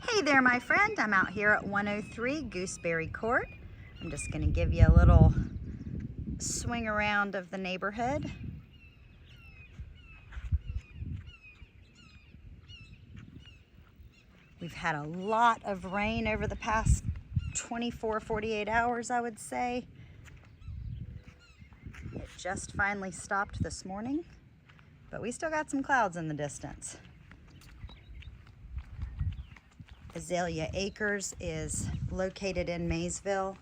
Hey there, my friend. I'm out here at 103 Gooseberry Court. I'm just going to give you a little swing around of the neighborhood. We've had a lot of rain over the past 48 hours, I would say. It just finally stopped this morning, but we still got some clouds in the distance. Azalea Acres is located in Maysville.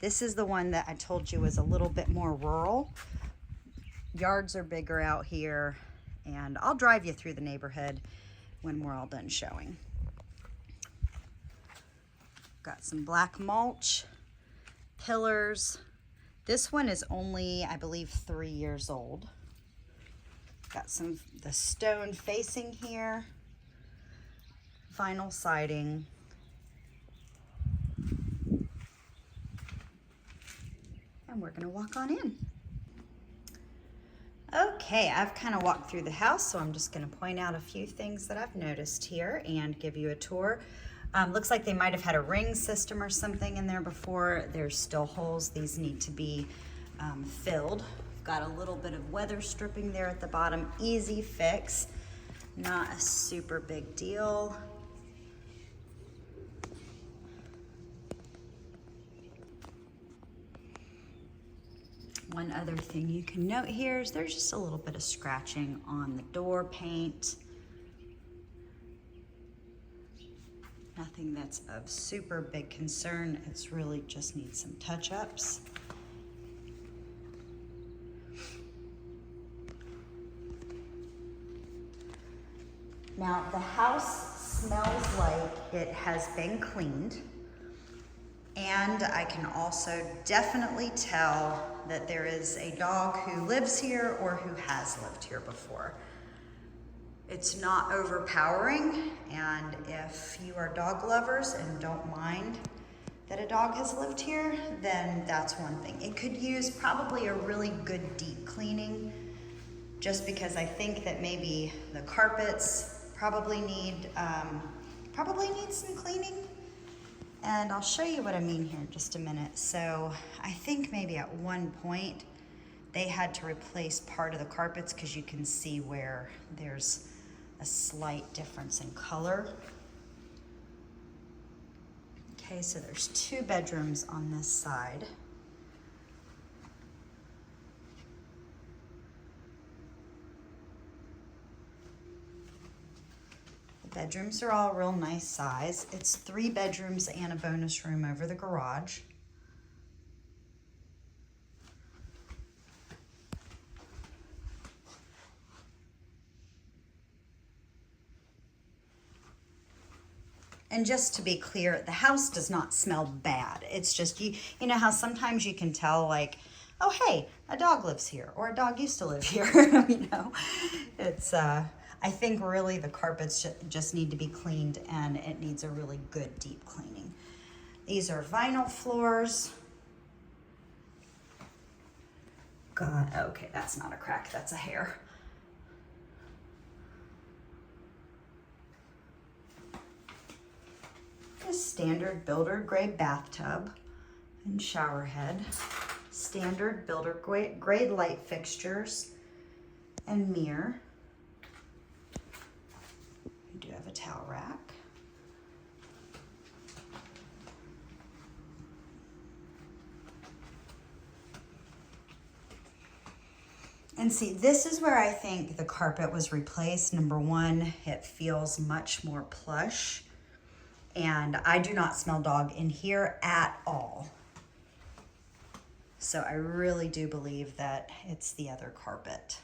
This is the one that I told you was a little bit more rural. Yards are bigger out here, and I'll drive you through the neighborhood when we're all done showing. Got some black mulch, pillars. This one is only, I believe, 3 years old. Got the stone facing here. Vinyl siding. And we're gonna walk on in. Okay, I've kind of walked through the house, so I'm just gonna point out a few things that I've noticed here and give you a tour. Looks like they might have had a ring system or something in there before. There's still holes. These need to be filled. Got a little bit of weather stripping there at the bottom. Easy fix, not a super big deal. One other thing you can note here is there's just a little bit of scratching on the door paint. Nothing that's of super big concern. It's really just needs some touch-ups. Now the house smells like it has been cleaned. And I can also definitely tell that there is a dog who lives here or who has lived here before. It's not overpowering, and if you are dog lovers and don't mind that a dog has lived here, then that's one thing. It could use probably a really good deep cleaning, just because I think that maybe the carpets probably need some cleaning. And I'll show you what I mean here in just a minute. So I think maybe at one point they had to replace part of the carpets because you can see where there's a slight difference in color. Okay, so there's 2 bedrooms on this side. Bedrooms are all real nice size. It's 3 bedrooms and a bonus room over the garage. And just to be clear, the house does not smell bad. It's just, you know how sometimes you can tell, like, oh, hey, a dog lives here, or a dog used to live here, you know? It's, I think really the carpets just need to be cleaned, and it needs a really good deep cleaning. These are vinyl floors. God, okay, that's not a crack, that's a hair. A standard builder grade bathtub and shower head. Standard builder grade light fixtures and mirror. We do have a towel rack. And see, this is where I think the carpet was replaced. Number one, it feels much more plush. And I do not smell dog in here at all. So I really do believe that it's the other carpet.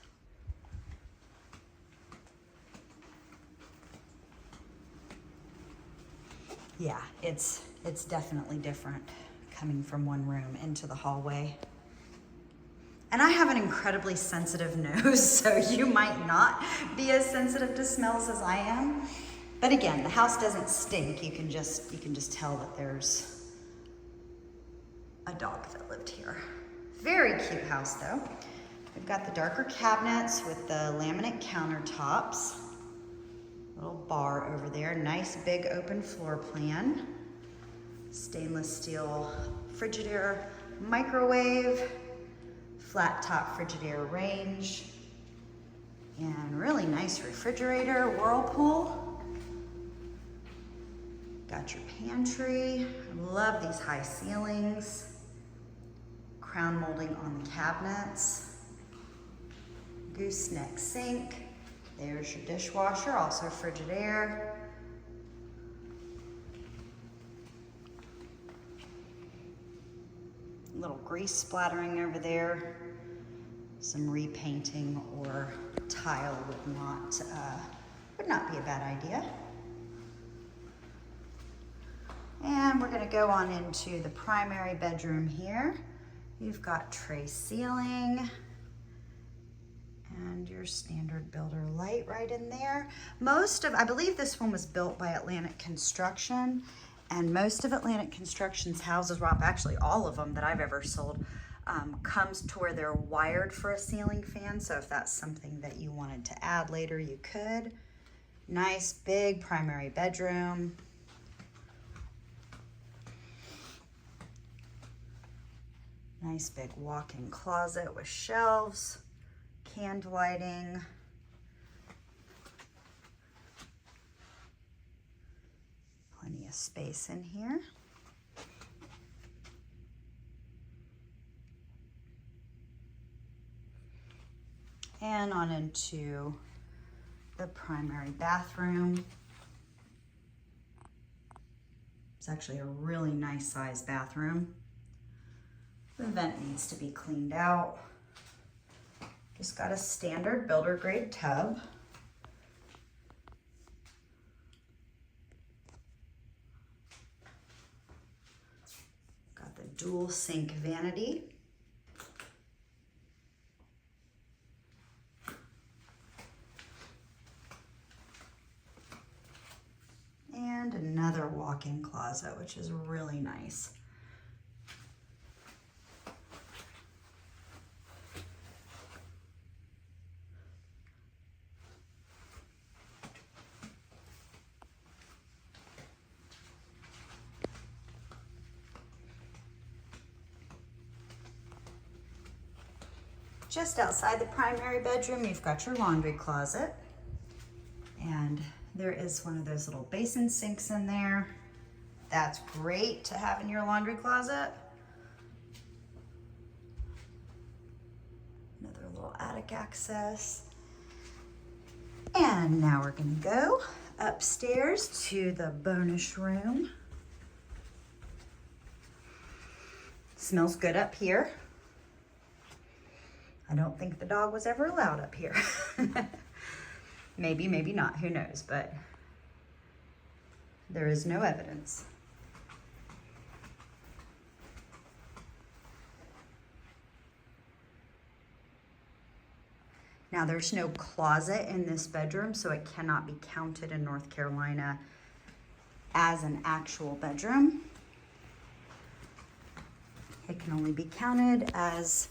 Yeah, it's definitely different coming from one room into the hallway. And I have an incredibly sensitive nose, so you might not be as sensitive to smells as I am. But again, the house doesn't stink. You can just tell that there's a dog that lived here. Very cute house though. We've got the darker cabinets with the laminate countertops. Little bar over there. Nice big open floor plan. Stainless steel Frigidaire microwave. Flat top Frigidaire range. And really nice refrigerator, Whirlpool. Got your pantry. Love these high ceilings. Crown molding on the cabinets. Gooseneck sink. There's your dishwasher, also Frigidaire. Little grease splattering over there. Some repainting or tile would not be a bad idea. And we're gonna go on into the primary bedroom here. You've got tray ceiling and your standard builder light right in there. I believe this one was built by Atlantic Construction, and most of Atlantic Construction's houses, Rob, actually all of them that I've ever sold, comes to where they're wired for a ceiling fan. So if that's something that you wanted to add later, you could. Nice big primary bedroom. Nice big walk-in closet with shelves, candle lighting. Plenty of space in here. And on into the primary bathroom. It's actually a really nice size bathroom. The vent needs to be cleaned out. Just got a standard builder grade tub. Got the dual sink vanity. And another walk-in closet, which is really nice. Just outside the primary bedroom, you've got your laundry closet. And there is one of those little basin sinks in there. That's great to have in your laundry closet. Another little attic access. And now we're gonna go upstairs to the bonus room. Smells good up here. I don't think the dog was ever allowed up here. Maybe, maybe not, who knows, but there is no evidence. Now there's no closet in this bedroom, so it cannot be counted in North Carolina as an actual bedroom. It can only be counted as,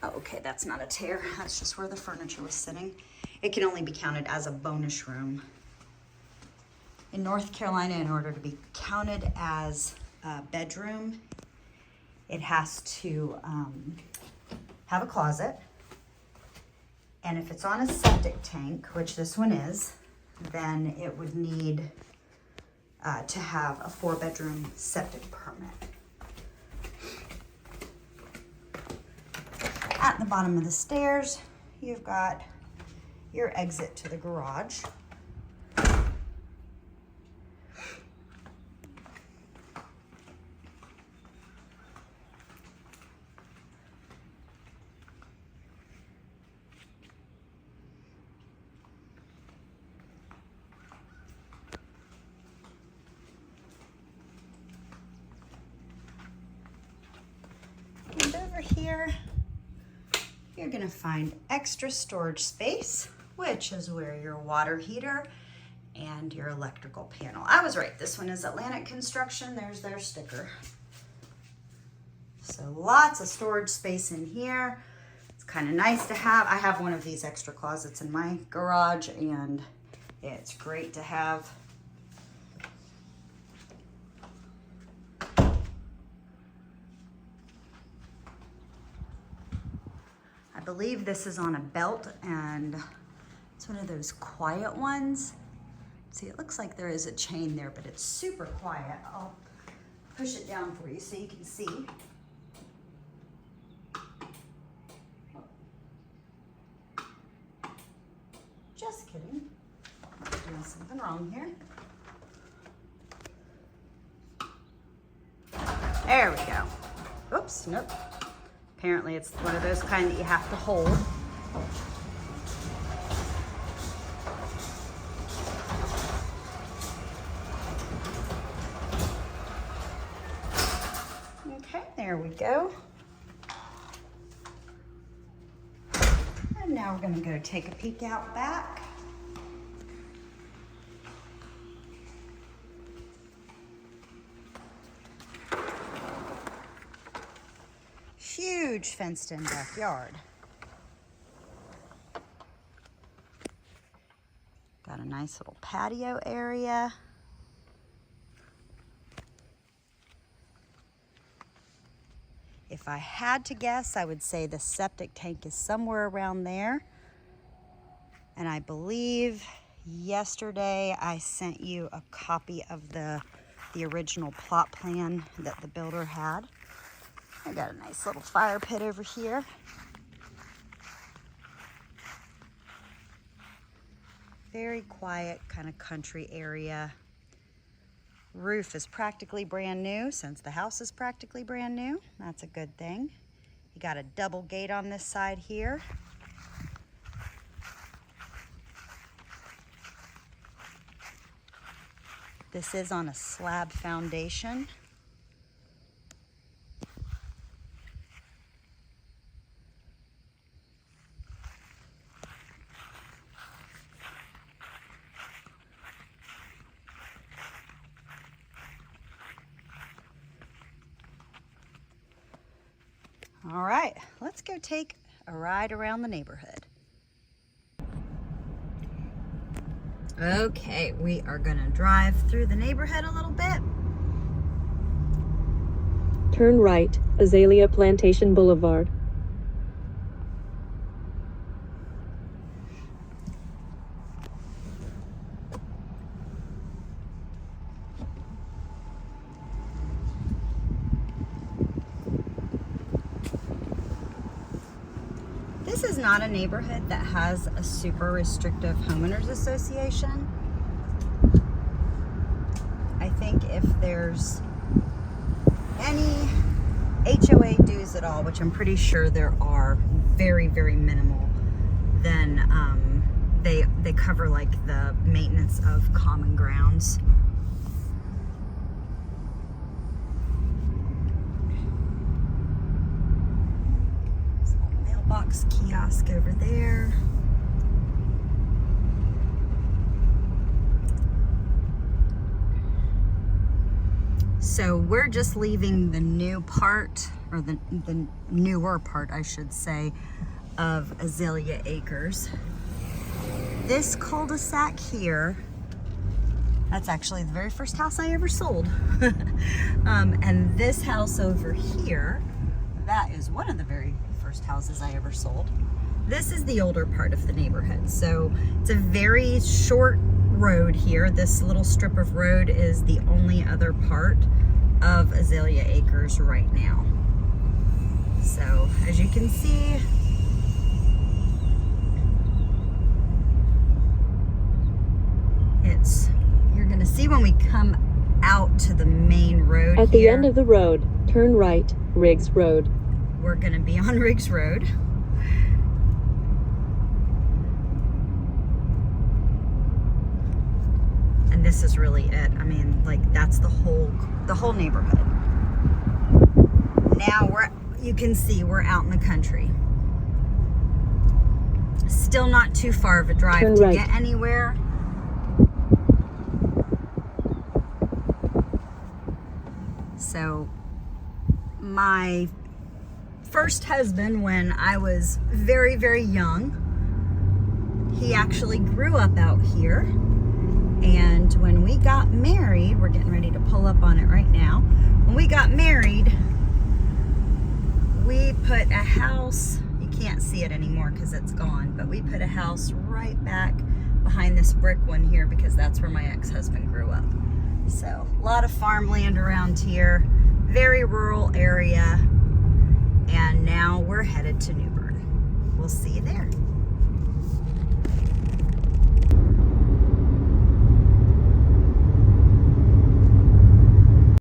oh, okay, that's not a tear. That's just where the furniture was sitting. It can only be counted as a bonus room. In North Carolina, in order to be counted as a bedroom, it has to have a closet. And if it's on a septic tank, which this one is, then it would need to have a 4-bedroom septic permit. At the bottom of the stairs, you've got your exit to the garage. And over here, you're gonna find extra storage space, which is where your water heater and your electrical panel. I was right, this one is Atlantic Construction. There's their sticker. So lots of storage space in here. It's kind of nice to have. I have one of these extra closets in my garage, and It's great to have. I believe this is on a belt, and it's one of those quiet ones. See, it looks like there is a chain there, but it's super quiet. I'll push it down for you so you can see. Just kidding. I'm doing something wrong here. There we go. Oops, nope. Apparently it's one of those kind that you have to hold. Okay, there we go. And now we're going to go take a peek out back. Huge fenced-in backyard. Got a nice little patio area. If I had to guess, I would say the septic tank is somewhere around there. And I believe yesterday I sent you a copy of the original plot plan that the builder had. I got a nice little fire pit over here. Very quiet kind of country area. Roof is practically brand new since the house is practically brand new. That's a good thing. You got a double gate on this side here. This is on a slab foundation. All right, let's go take a ride around the neighborhood. Okay, we are gonna drive through the neighborhood a little bit. Turn right, Azalea Plantation Boulevard. This is not a neighborhood that has a super restrictive homeowners association. I think if there's any HOA dues at all, which I'm pretty sure there are, very, very minimal, then they cover like the maintenance of common grounds. Box kiosk over there. So we're just leaving the new part, or the newer part, I should say, of Azalea Acres. This cul-de-sac here, that's actually the very first house I ever sold. And this house over here, that is one of the very first houses I ever sold. This is the older part of the neighborhood. So it's a very short road here. This little strip of road is the only other part of Azalea Acres right now. So as you can see, you're gonna see when we come out to the main road At the end of the road, turn right, Riggs Road. We're gonna be on Riggs Road. And this is really it. I mean, like, that's the whole neighborhood. Now you can see we're out in the country. Still not too far of a drive Turn to right. get anywhere. So my first husband, when I was very, very young, he actually grew up out here. And when we got married, we're getting ready to pull up on it right now. When we got married, we put a house, you can't see it anymore because it's gone, but we put a house right back behind this brick one here because that's where my ex-husband grew up. So a lot of farmland around here, very rural area, and now we're headed to New Bern. We'll see you